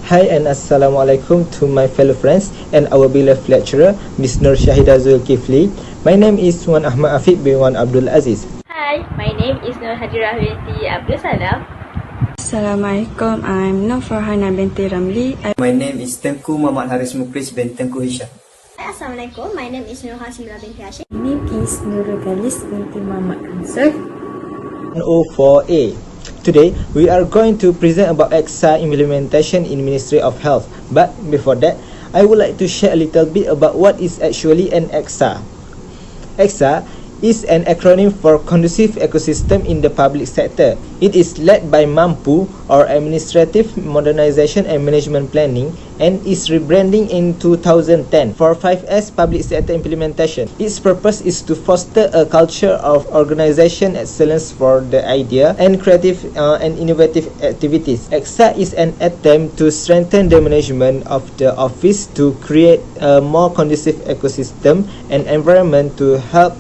Hi and Assalamualaikum to my fellow friends and our beloved lecturer, Ms. Nur Shahida Zulkifli. My name is Wan Ahmad Afiq bin Wan Abdul Aziz. Hi, my name is Nur Hadirah binti Abdul Salam. Assalamualaikum, I'm Nur Farhana binti Ramli. My name is Tengku Muhammad Haris Mukris bin Tengku Hisham. Assalamualaikum, my name is Nur Hasimah binti Hashim. My name is Nurul Galis binti Muhammad Ansar. 104A. Today, we are going to present about Eksa implementation in Ministry of Health. But before that, I would like to share a little bit about what is actually an Eksa. Eksa is an acronym for Conducive Ecosystem in the Public Sector. It is led by MAMPU, or Administrative Modernization and Management Planning, and is rebranding in 2010 for 5S Public Sector Implementation. Its purpose is to foster a culture of organization excellence for the idea and creative and innovative activities. Eksa is an attempt to strengthen the management of the office to create a more conducive ecosystem and environment to help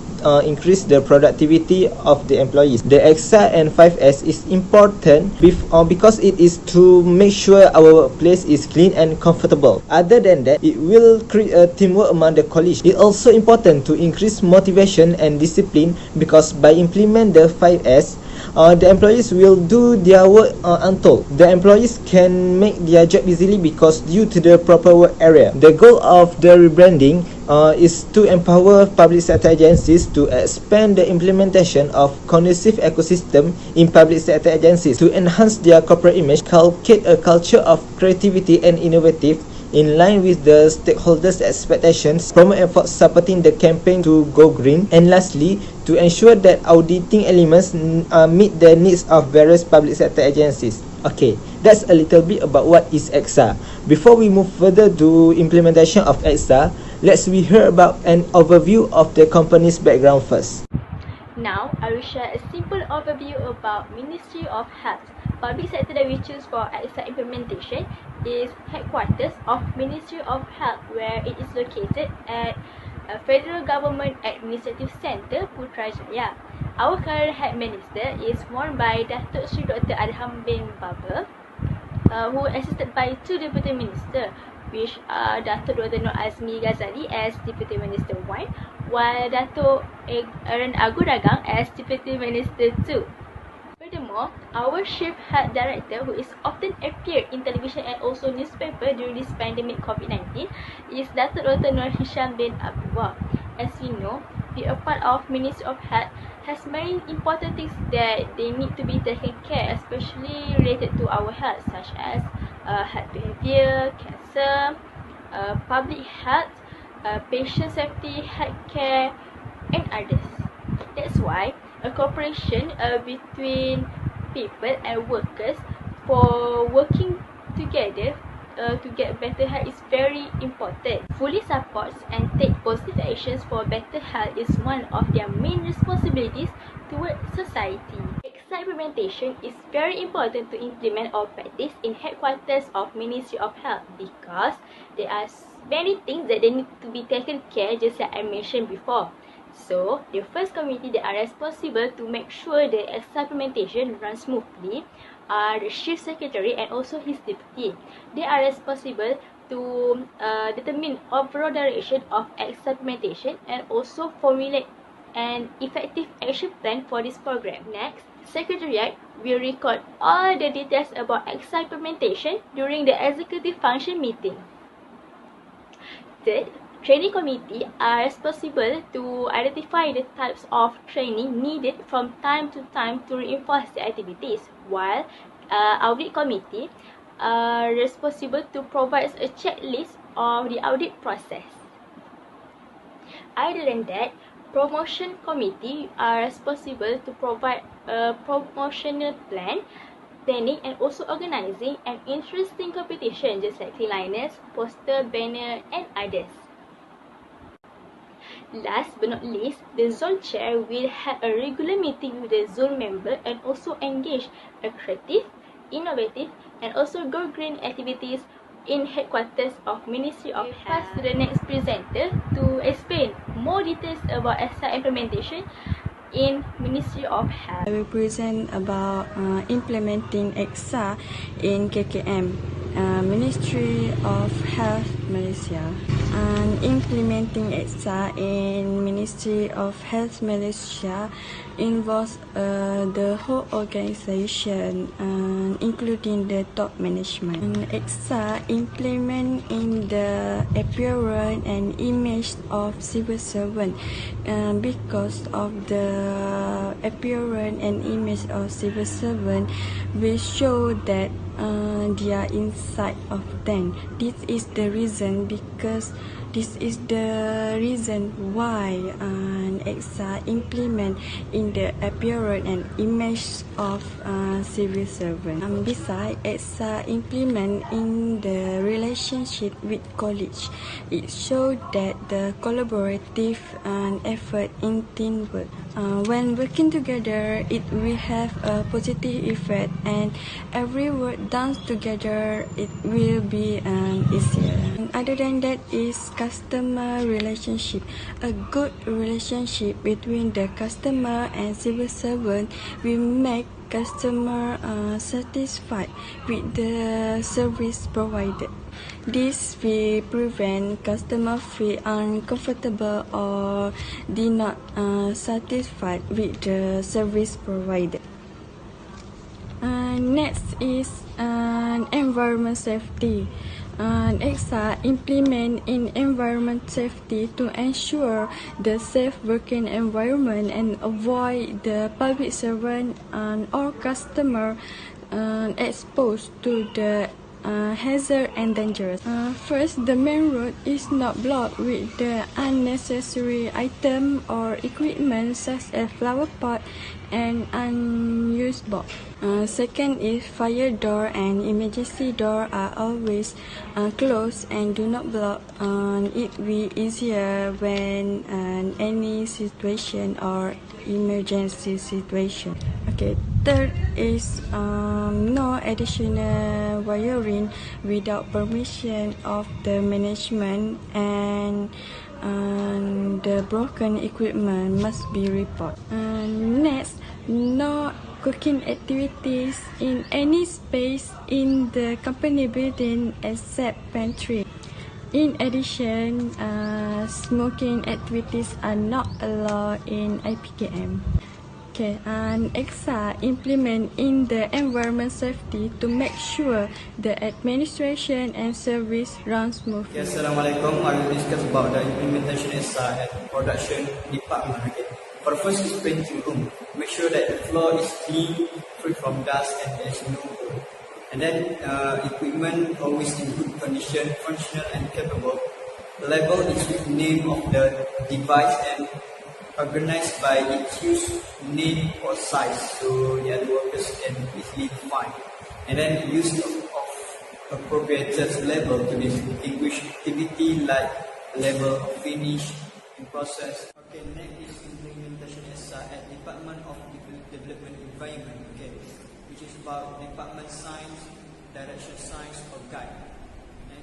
increase the productivity of the employees. The Eksa and 5S is important because it is to make sure our place is clean and comfortable. Other than that, it will create a teamwork among the colleagues. It's also important to increase motivation and discipline because by implement the 5S, the employees will do their work untold. The employees can make their job easily because due to the proper work area. The goal of the rebranding is to empower public sector agencies to expand the implementation of conducive ecosystem in public sector agencies to enhance their corporate image, cultivate a culture of creativity and innovative in line with the stakeholders' expectations, promote efforts supporting the campaign to go green, and lastly, to ensure that auditing elements meet the needs of various public sector agencies. Okay, that's a little bit about what is Eksa. Before we move further to implementation of Eksa, let's hear about an overview of the company's background first. Now, I will share a simple overview about Ministry of Health. Public sector that we choose for Eksa implementation is headquarters of Ministry of Health, where it is located at Federal Government Administrative Centre, Putrajaya. Our current head minister is worn by Datuk Sri Dr. Adham bin Babel, who assisted by two deputy minister, which are Datuk Dr. Nur Azmi Ghazali as Deputy Minister 1, while Datuk Aaron Agu Dagang as Deputy Minister 2. Furthermore, our chief health director, who is often appeared in television and also newspaper during this pandemic COVID-19, is Datuk Dr. Nur Hisham bin Abdullah. As we know, being a part of Ministry of Health has many important things that they need to be taken care, especially related to our health, such as health behavior, cancer, public health, patient safety, health care, and others. That's why a cooperation between people and workers for working together to get better health is very important. Fully supports and take positive actions for better health is one of their main responsibilities towards society. Eksa implementation is very important to implement or practice in headquarters of Ministry of Health because there are many things that they need to be taken care, just like I mentioned before. So, the first committee that are responsible to make sure the Eksa implementation runs smoothly are the Chief Secretary and also his deputy. They are responsible to determine overall direction of Eksa implementation and also formulate an effective action plan for this program. Next, Secretariat will record all the details about Eksa implementation during the executive function meeting. Third, Training committee are responsible to identify the types of training needed from time to time to reinforce the activities, while audit committee are responsible to provide a checklist of the audit process. Other than that, promotion committee are responsible to provide a promotional plan, planning and also organizing an interesting competition just like cleanliness, poster, banner and others. Last but not least, the zone chair will have a regular meeting with the zone member and also engage a creative, innovative and also go green activities in headquarters of Ministry of Health. Pass to the next presenter to explain more details about Eksa implementation in Ministry of Health. I will present about implementing Eksa in KKM. Ministry of Health Malaysia. And implementing Eksa in Ministry of Health Malaysia involves the whole organization, including the top management. And Eksa implement in the appearance and image of civil servant because of the appearance and image of civil servant will show that they are inside of them. This is the reason why Eksa implement in the appearance and image of civil servant. Besides, Eksa implement in the relationship with college. It shows that the collaborative effort in teamwork. When working together, it will have a positive effect, and every work done together, it will be easier. And other than that is customer relationship. A good relationship between the customer and civil servant will make customer satisfied with the service provided. This will prevent customer feel uncomfortable or did not satisfied with the service provided. Next is environment safety. Eksa implement in environment safety to ensure the safe working environment and avoid the public servant or customer exposed to the hazard and dangerous. First, the main road is not blocked with the unnecessary item or equipment such as flower pot and unused box. Second is fire door and emergency door are always closed and do not block. It will be easier when any situation or emergency situation. Okay. Third is no additional wiring without permission of the management, and the broken equipment must be reported. Next, no cooking activities in any space in the company building except pantry. In addition, smoking activities are not allowed in IPKM. Okay, and Eksa implement in the environment safety to make sure the administration and service run smoothly. Okay, Assalamualaikum. I will discuss about the implementation Eksa at production department. Okay. For the first is painting room. Make sure that the floor is clean, free from dust, and there is no odor. And then equipment always in good condition, functional and capable. The label is with name of the device and organized by its use, name or size, so the other workers can easily find. And then use of appropriate label to distinguish activity like level of finish and process. Okay, next is implementation Eksa at Department of Development Environment, okay, which is about department science, direction science or guide. And,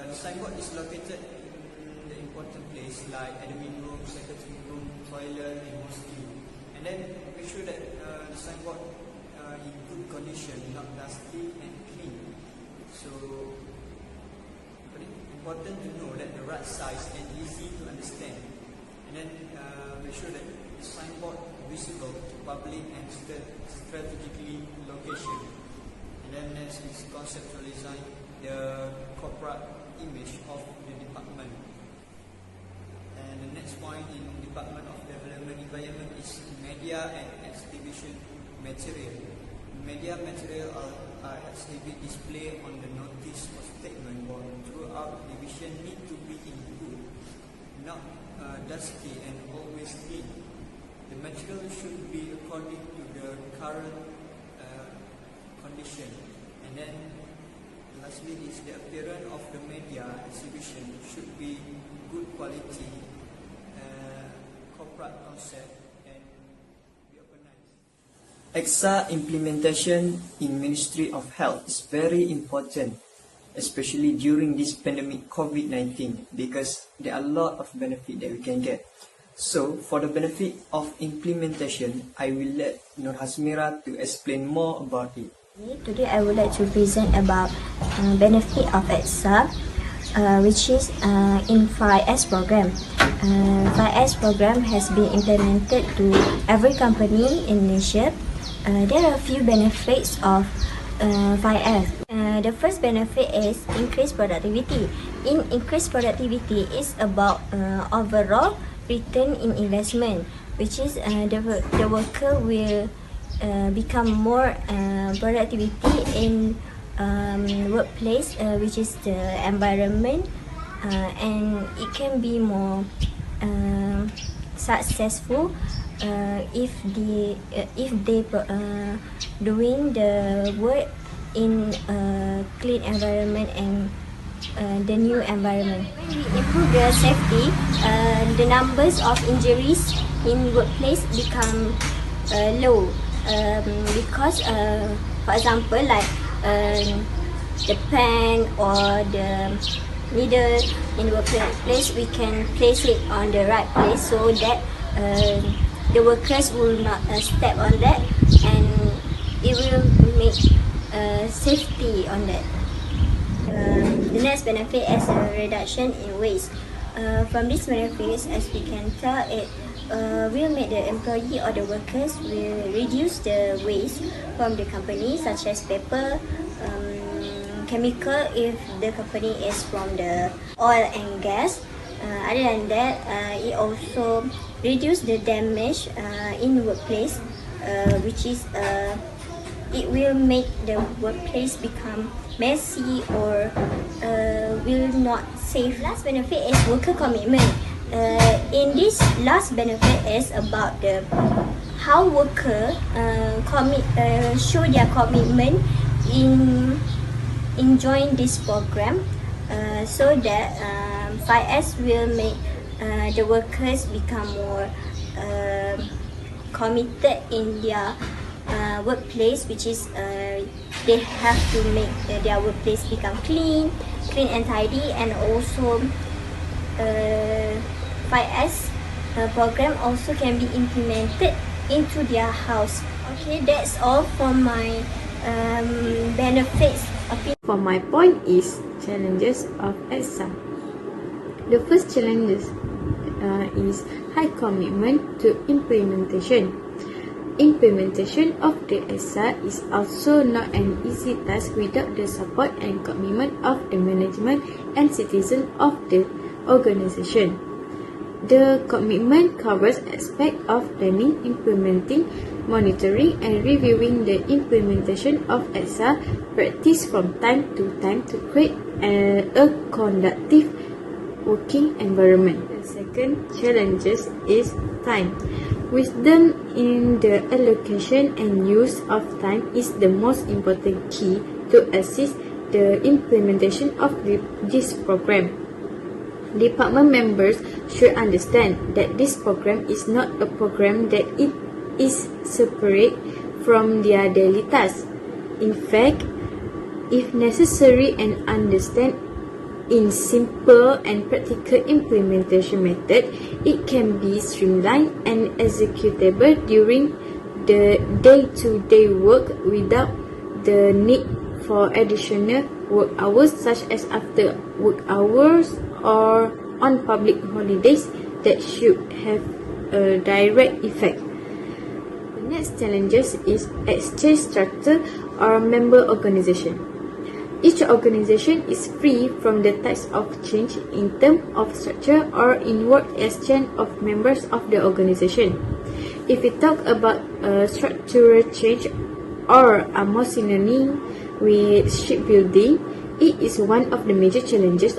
the signboard is located in the important place like admin room, secretary room, toilet, and mosque. And then make sure that the signboard in good condition, not dusty and clean. So important to know that the right size and easy to understand. And then make sure that the signboard visible to public and strategically location. And then next is conceptualizing the corporate image of the department. And the next point in Department of Development Environment is media and exhibition material. Media material are exhibit display on the notice or statement board throughout division need to be in good, not dusty and always clean. The material should be according to the current condition. And then lastly is the appearance of the media exhibition should be good quality, corporate concept, and be organized. Eksa implementation in Ministry of Health is very important, especially during this pandemic COVID-19, because there are a lot of benefit that we can get. So, for the benefit of implementation, I will let Nur Hasmira to explain more about it. Today I would like to present about benefit of Eksa, which is in 5S program. 5S program has been implemented to every company in Malaysia. There are a few benefits of 5S. The first benefit is increased productivity. In increased productivity is about overall return in investment, which is the worker will become more productivity in workplace, which is the environment, and it can be more successful if they doing the work in a clean environment and the new environment. When we improve the safety, the numbers of injuries in workplace become low. Because for example, like the pen or the needle in the workplace, we can place it on the right place so that the workers will not step on that, and it will make safety on that. The next benefit is a reduction in waste. From these benefits, as we can tell, it will make the employee or the workers will reduce the waste from the company, such as paper, chemical if the company is from the oil and gas. Other than that, it also reduce the damage in workplace, which is it will make the workplace become messy or will not safe. Last benefit is worker commitment. In this last benefit is about the how worker show their commitment in join this program, so that 5S will make the workers become more committed in their workplace, which is they have to make their workplace become clean and tidy, and also 5S program also can be implemented into their house. Okay, that's all for my benefits. For my point is challenges of Eksa. The first challenges is high commitment to implementation. Implementation of the Eksa is also not an easy task without the support and commitment of the management and citizens of the organization. The commitment covers aspects of planning, implementing, monitoring, and reviewing the implementation of Eksa practice from time to time to create a conducive working environment. The second challenge is time. Wisdom in the allocation and use of time is the most important key to assist the implementation of this program. Department members should understand that this program is not a program that it is separate from their daily tasks. In fact, if necessary and understand in simple and practical implementation method, it can be streamlined and executable during the day-to-day work without the need for additional work hours, such as after work hours or on public holidays that should have a direct effect. The next challenges is exchange structure or member organization. Each organization is free from the types of change in terms of structure or in work exchange of members of the organization. If we talk about structural change or a more synonym with shipbuilding, it is one of the major challenges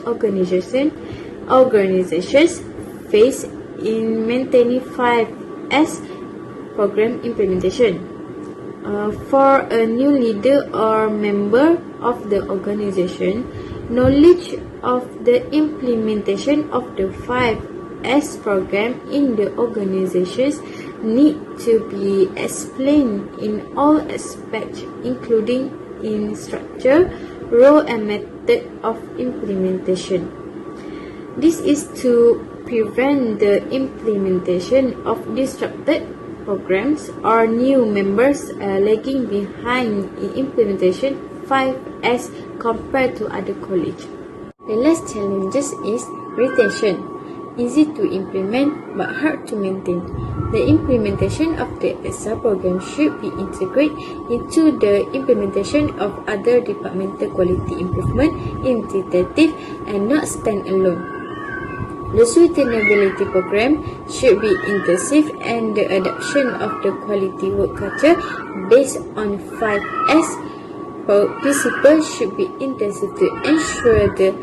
organizations face in maintaining 5S program implementation. For a new leader or member of the organization, knowledge of the implementation of the 5S program in the organizations need to be explained in all aspects, including in structure, role and method of implementation. This is to prevent the implementation of disrupted programs or new members lagging behind in implementation 5S compared to other colleges. The last challenges is retention. Easy to implement but hard to maintain. The implementation of the Eksa program should be integrated into the implementation of other departmental quality improvement initiative and not stand alone. The sustainability program should be intensive and the adoption of the quality work culture based on 5S principles should be intensive to ensure the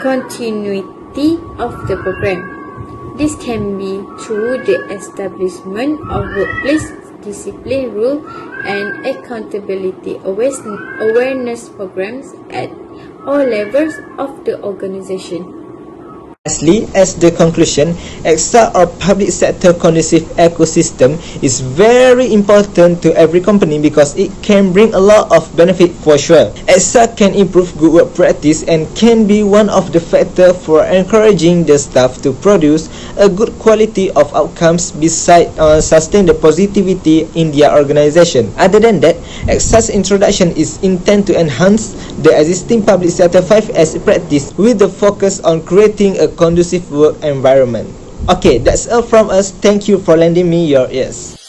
continuity of the program. This can be through the establishment of workplace discipline rule and accountability awareness programs at all levels of the organization. Lastly, as the conclusion, Eksa or public sector conducive ecosystem is very important to every company because it can bring a lot of benefit for sure. Eksa can improve good work practice and can be one of the factors for encouraging the staff to produce a good quality of outcomes besides sustain the positivity in their organization. Other than that, Eksa's introduction is intended to enhance the existing public sector 5S practice with the focus on creating a conducive work environment. Okay, that's all from us. Thank you for lending me your ears.